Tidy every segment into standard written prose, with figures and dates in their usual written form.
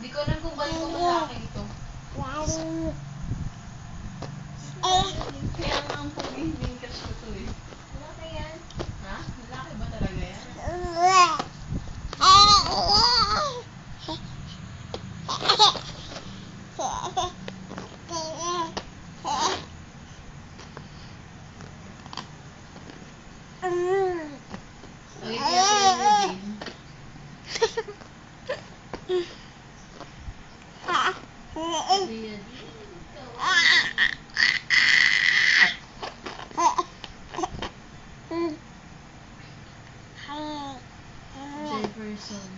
Hindi ko alam kung galing ko malaki ito. Kaya nga ang pogi yung crush ko to eh. Malaki yan. Ha? Malaki ba talaga yan? Okay, kaya sa'yo mo din. Ayan. Jefferson.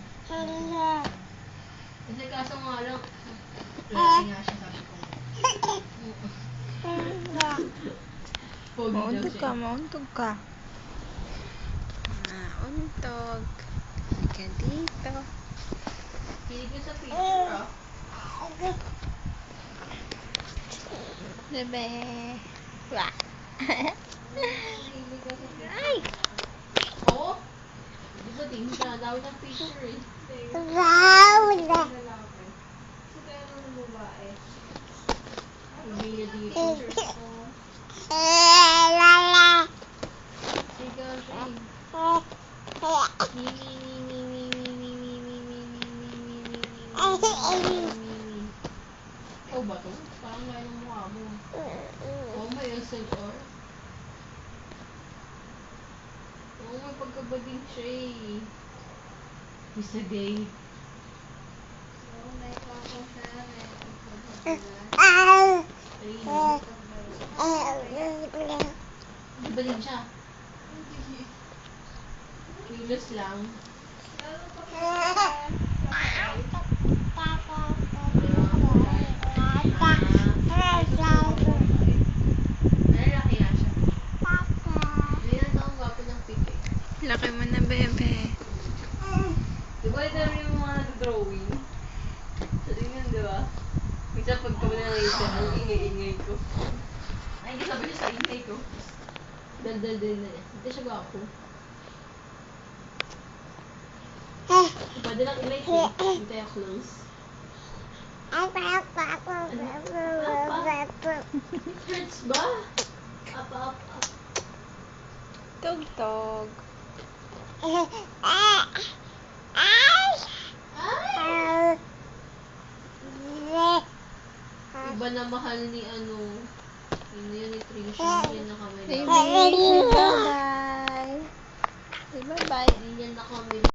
Kasi kaso nga lang, laki nga siya sabi ko. Pogi daw Mauntog siya. ka, mauntog ka. Mauntog. Ka dito. Hilig ko sa picture ah. Bebe. Wah. Hilig ko sa picture. Ay! Oo? Di ba din siya? Dami ng picture eh. Lalaki. So, kaya naman babae. Sabi niya dito. Ikaw siya eh. Ikaw ba to? Parang gaya ng mukha mo. Oo, may SLR. Oo, may pagkabading siya eh. Mr. Gay. So, may kwako siya. May Ayun. Bading siya. Kilos lang. lalo pa siya. Nalalaki nga siya. Ayun ang gwapo ng pic eh. Laki mo na, bebe. Diba ito yung mga nag-drawing? Sa tingin, diba? Minsan pag kami na naisip, ang ingay-ingay ko. Ay, hindi sabi niya sa ingay ko. Dal-dal din na eh. Hindi siya gwapo. Pwede lang i-like eh. Hindi tayo close. Hurts ba? Apa. Tug-tog. Ay! Iba na mahal ni ano. Yun yun ni Trisha. Yan na kami. Baby, bye-bye. Bye-bye. Yan na kami.